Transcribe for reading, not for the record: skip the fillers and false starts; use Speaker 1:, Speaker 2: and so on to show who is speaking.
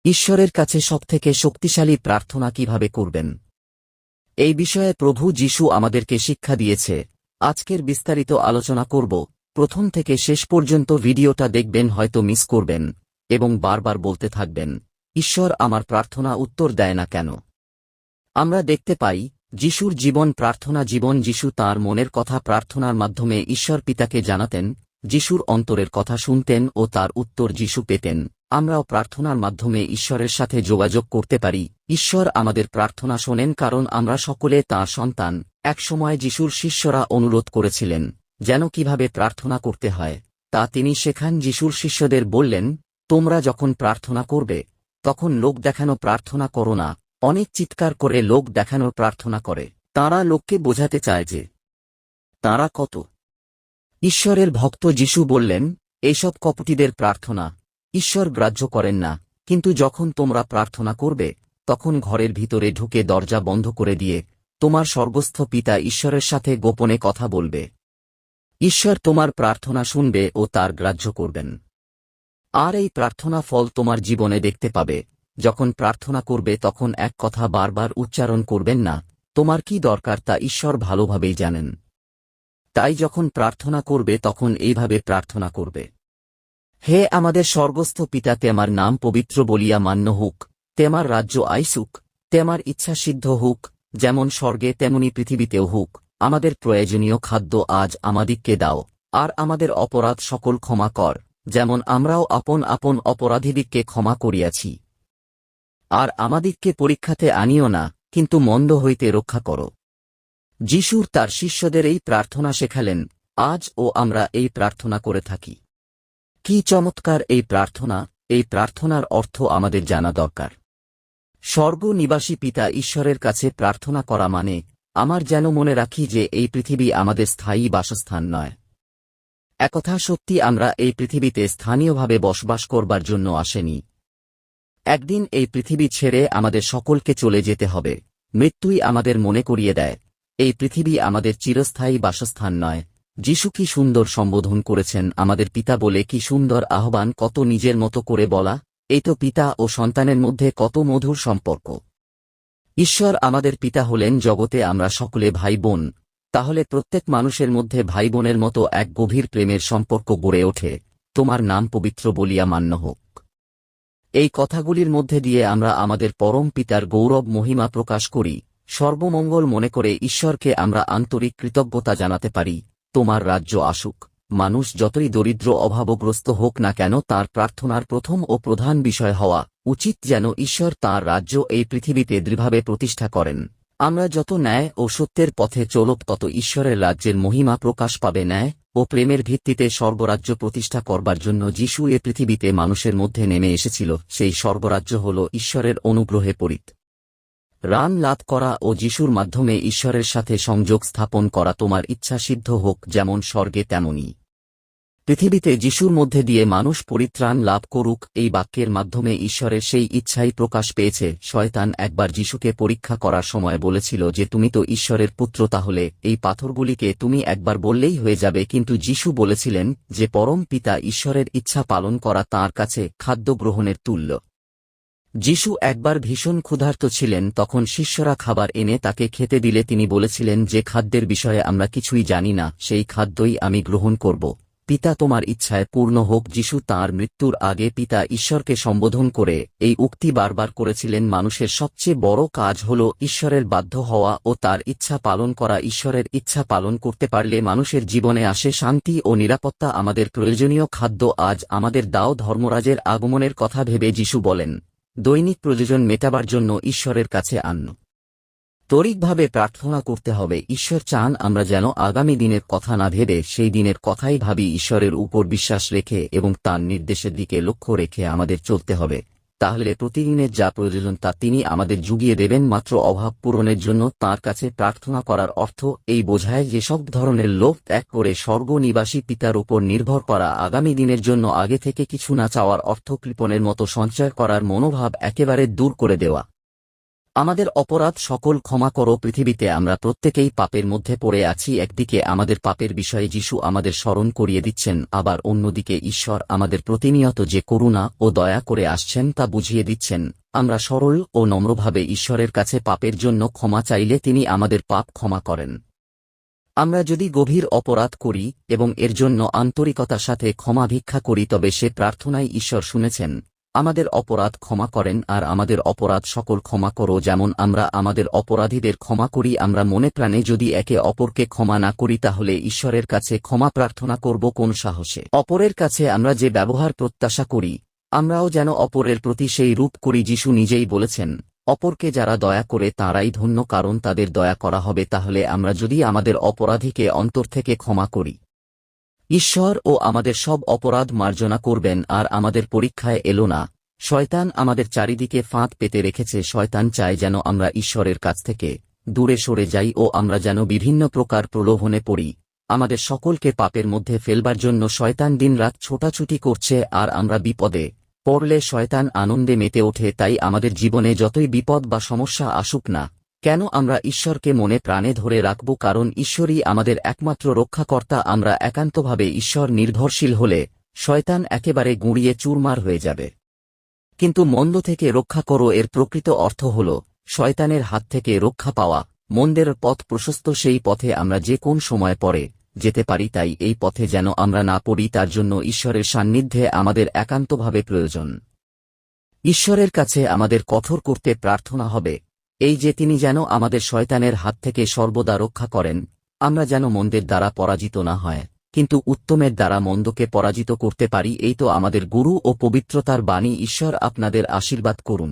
Speaker 1: ঈশ্বরের কাছে সবথেকে শক্তিশালী প্রার্থনা কিভাবে করবেন, এই বিষয়ে প্রভু যীশু আমাদেরকে শিক্ষা দিয়েছে। আজকের বিস্তারিত আলোচনা করব। প্রথম থেকে শেষ পর্যন্ত ভিডিওটা দেখবেন, হয়তো মিস করবেন এবং বারবার বলতে থাকবেন, ঈশ্বর আমার প্রার্থনা উত্তর দেয় না কেন। আমরা দেখতে পাই যীশুর জীবন প্রার্থনা জীবন। যীশু তাঁর মনের কথা প্রার্থনার মাধ্যমে ঈশ্বর পিতাকে জানাতেন। যীশুর অন্তরের কথা শুনতেন ও তার উত্তর যীশু পেতেন। আমরাও প্রার্থনার মাধ্যমে ঈশ্বরের সাথে যোগাযোগ করতে পারি। ঈশ্বর আমাদের প্রার্থনা শোনেন কারণ আমরা সকলে তাঁর সন্তান। একসময় যীশুর শিষ্যরা অনুরোধ করেছিলেন যেন কিভাবে প্রার্থনা করতে হয় তা তিনি শেখান। যীশুর শিষ্যদের বললেন, তোমরা যখন প্রার্থনা করবে তখন লোক দেখানো প্রার্থনা করো না। অনেক চিৎকার করে লোক দেখানোর প্রার্থনা করে। তারা লোককে বোঝাতে চায় যে তারা কত ঈশ্বরের ভক্ত। যীশু বললেন, এইসব কপটীদের প্রার্থনা ঈশ্বর গ্রাহ্য করেন না। কিন্তু যখন তোমরা প্রার্থনা করবে তখন ঘরের ভিতরে ঢুকে দরজা বন্ধ করে দিয়ে তোমার স্বর্গস্থ পিতা ঈশ্বরের সাথে গোপনে কথা বলবে। ঈশ্বর তোমার প্রার্থনা শুনবে ও তার গ্রাহ্য করবেন। আর এই প্রার্থনা ফল তোমার জীবনে দেখতে পাবে। যখন প্রার্থনা করবে তখন এক কথা বারবার উচ্চারণ করবেন না। তোমার কি দরকার তা ঈশ্বর ভালোভাবেই জানেন। তাই যখন প্রার্থনা করবে তখন এইভাবে প্রার্থনা করবে, হে আমাদের স্বর্গস্থ পিতা, তেমার নাম পবিত্র বলিয়া মান্য হোক, তেমার রাজ্য আইসুক, তেমার ইচ্ছা সিদ্ধ হোক, যেমন স্বর্গে তেমনি পৃথিবীতেও হোক। আমাদের প্রয়োজনীয় খাদ্য আজ আমাদিগকে দাও, আর আমাদের অপরাধ সকল ক্ষমা কর, যেমন আমরাও আপন আপন অপরাধীদিগকে ক্ষমা করিয়াছি। আর আমাদিগকে পরীক্ষাতে আনিও না, কিন্তু মন্দ হইতে রক্ষা করো। যীশুর তার শিষ্যদের এই প্রার্থনা শেখালেন। আজ ও আমরা এই প্রার্থনা করে থাকি। কি চমৎকার এই প্রার্থনা! এই প্রার্থনার অর্থ আমাদের জানা দরকার। স্বর্গনিবাসী পিতা ঈশ্বরের কাছে প্রার্থনা করা মানে আমার যেন মনে রাখি যে এই পৃথিবী আমাদের স্থায়ী বাসস্থান নয়। একথা সত্যি, আমরা এই পৃথিবীতে স্থানীয়ভাবে বসবাস করবার জন্য আসেনি। একদিন এই পৃথিবী ছেড়ে আমাদের সকলকে চলে যেতে হবে। মৃত্যুই আমাদের মনে করিয়ে দেয় এই পৃথিবী আমাদের চিরস্থায়ী বাসস্থান নয়। যীশু কি সুন্দর সম্বোধন করেছেন আমাদের পিতা বলে, কি সুন্দর আহ্বান! কত নিজের মতো করে বলা! এই তো পিতা ও সন্তানের মধ্যে কত মধুর সম্পর্ক। ঈশ্বর আমাদের পিতা হলেন জগতে আমরা সকলে ভাই বোন। তাহলে প্রত্যেক মানুষের মধ্যে ভাই বোনের মতো এক গভীর প্রেমের সম্পর্ক গড়ে ওঠে। তোমার নাম পবিত্র বলিয়া মান্য হোক। এই কথাগুলির মধ্যে দিয়ে আমরা আমাদের পরম পিতার গৌরব মহিমা প্রকাশ করি। সর্বমঙ্গল মনে করে ঈশ্বরকে আমরা আন্তরিক কৃতজ্ঞতা জানাতে পারি। তোমার রাজ্য আসুক। মানুষ যতই দরিদ্র অভাবগ্রস্ত হোক না কেন, তার প্রার্থনার প্রথম ও প্রধান বিষয় হওয়া উচিত যেন ঈশ্বর তাঁর রাজ্য এই পৃথিবীতে দৃঢ়ভাবে প্রতিষ্ঠা করেন। আমরা যত ন্যায় ও সত্যের পথে চলব তত ঈশ্বরের রাজ্যের মহিমা প্রকাশ পাবে। ন্যায় ও প্রেমের ভিত্তিতে স্বর্গরাজ্য প্রতিষ্ঠা করবার জন্য যীশু এ পৃথিবীতে মানুষের মধ্যে নেমে এসেছিল। সেই স্বর্গরাজ্য হল ঈশ্বরের অনুগ্রহে রান লাভ করা ও যীশুর মাধ্যমে ঈশ্বরের সাথে সংযোগ স্থাপন করা। তোমার ইচ্ছা সিদ্ধ হোক, যেমন স্বর্গে তেমনি পৃথিবীতে। যীশুর মধ্যে দিয়ে মানুষ পরিত্রাণ লাভ করুক, এই বাক্যের মাধ্যমে ঈশ্বরের সেই ইচ্ছাই প্রকাশ পেয়েছে। শয়তান একবার যীশুকে পরীক্ষা করার সময় বলেছিল যে তুমি তো ঈশ্বরের পুত্র, তাহলে এই পাথরগুলিকে তুমি একবার বললেই হয়ে যাবে। কিন্তু যীশু বলেছিলেন যে পরম পিতা ঈশ্বরের ইচ্ছা পালন করা তাঁর কাছে খাদ্য গ্রহণের তুল্য। যীশু একবার ভীষণ ক্ষুধার্ত ছিলেন, তখন শিষ্যরা খাবার এনে তাকে খেতে দিলে তিনি বলেছিলেন যে খাদ্যের বিষয়ে আমরা কিছুই জানি না, সেই খাদ্যই আমি গ্রহণ করব। পিতা, তোমার ইচ্ছায় পূর্ণ হোক। যীশু তাঁর মৃত্যুর আগে পিতা ঈশ্বরকে সম্বোধন করে এই উক্তি বারবার করেছিলেন। মানুষের সবচেয়ে বড় কাজ হল ঈশ্বরের বাধ্য হওয়া ও তার ইচ্ছা পালন করা। ঈশ্বরের ইচ্ছা পালন করতে পারলে মানুষের জীবনে আসে শান্তি ও নিরাপত্তা। আমাদের প্রয়োজনীয় খাদ্য আজ আমাদের দাও। ধর্মরাজের আগমনের কথা ভেবে যীশু বলেন, দৈনিক প্রয়োজন মেটাবার জন্য ঈশ্বরের কাছে তরিকভাবে প্রার্থনা করতে হবে। ঈশ্বর চান আমরা যেন আগামী দিনের কথা না ভেবে সেই দিনের কথাই ভাবি। ঈশ্বরের উপর বিশ্বাস রেখে এবং তাঁর নির্দেশের দিকে লক্ষ্য রেখে আমাদের চলতে হবে। তাহলে প্রতিদিনের যা প্রয়োজন তা তিনি আমাদের জুগিয়ে দেবেন। মাত্র অভাব পূরণের জন্য তাঁর কাছে প্রার্থনা করার অর্থ এই বোঝায় যে সব ধরনের লোভ ত্যাগ করে স্বর্গনিবাসী পিতার উপর নির্ভর করা। আগামী দিনের জন্য আগে থেকে কিছু না চাওয়ার অর্থ কৃপণের মতো সঞ্চয় করার মনোভাব একেবারে দূর করে দেওয়া। আমাদের অপরাধ সকল ক্ষমা করো। পৃথিবীতে আমরা প্রত্যেকেই পাপের মধ্যে পড়ে আছি। একদিকে আমাদের পাপের বিষয়ে যিশু আমাদের স্মরণ করিয়ে দিচ্ছেন, আবার অন্যদিকে ঈশ্বর আমাদের প্রতিনিয়ত যে করুণা ও দয়া করে আসছেন তা বুঝিয়ে দিচ্ছেন। আমরা সরল ও নম্রভাবে ঈশ্বরের কাছে পাপের জন্য ক্ষমা চাইলে তিনি আমাদের পাপ ক্ষমা করেন। আমরা যদি গভীর অপরাধ করি এবং এর জন্য আন্তরিকতার সাথে ক্ষমা ভিক্ষা করি, তবে সে প্রার্থনায় ঈশ্বর শুনেছেন, আমাদের অপরাধ ক্ষমা করেন। আর আমাদের অপরাধ সকল ক্ষমা করো, যেমন আমরা আমাদের অপরাধীদের ক্ষমা করি। আমরা মনে প্রাণে যদি একে অপরকে ক্ষমা না করি, তাহলে ঈশ্বরের কাছে ক্ষমা প্রার্থনা করব কোন সাহসে? অপরের কাছে আমরা যে ব্যবহার প্রত্যাশা করি, আমরাও যেন অপরের প্রতি সেই রূপ করি। যিশু নিজেই বলেছেন, অপরকে যারা দয়া করে তারাই ধন্য, কারণ তাদের দয়া করা হবে। তাহলে আমরা যদি আমাদের অপরাধীকে অন্তর থেকে ক্ষমা করি, ঈশ্বর ও আমাদের সব অপরাধ মার্জনা করবেন। আর আমাদের পরীক্ষায় এলো না। শয়তান আমাদের চারিদিকে ফাঁদ পেতে রেখেছে। শয়তান চায় যেন আমরা ঈশ্বরের কাছ থেকে দূরে সরে যাই ও আমরা যেন বিভিন্ন প্রকার প্রলোভনে পড়ি। আমাদের সকলকে পাপের মধ্যে ফেলবার জন্য শয়তান দিনরাত ছোটাছুটি করছে। আর আমরা বিপদে পড়লে শয়তান আনন্দে মেতে ওঠে। তাই আমাদের জীবনে যতই বিপদ বা সমস্যা আসুক না কেন, আমরা ঈশ্বরকে মনে প্রাণে ধরে রাখব, কারণ ঈশ্বরই আমাদের একমাত্র রক্ষাকর্তা। আমরা একান্তভাবে ঈশ্বর নির্ভরশীল হলে শয়তান একেবারে গুঁড়িয়ে চুরমার হয়ে যাবে। কিন্তু মন্দ থেকে রক্ষা করো, এর প্রকৃত অর্থ হল শয়তানের হাত থেকে রক্ষা পাওয়া। মন্দের পথ প্রশস্ত, সেই পথে আমরা যে কোন সময় পরে যেতে পারি। তাই এই পথে যেন আমরা না পড়ি, তার জন্য ঈশ্বরের সান্নিধ্যে আমাদের একান্তভাবে প্রয়োজন। ঈশ্বরের কাছে আমাদের কঠোর করতে প্রার্থনা হবে এই যে তিনি যেন আমাদের শয়তানের হাত থেকে সর্বদা রক্ষা করেন। আমরা যেন মন্দের দ্বারা পরাজিত না হয়, কিন্তু উত্তমের দ্বারা মন্দকে পরাজিত করতে পারি। এই তো আমাদের গুরু ও পবিত্রতার বাণী। ঈশ্বর আপনাদের আশীর্বাদ করুন।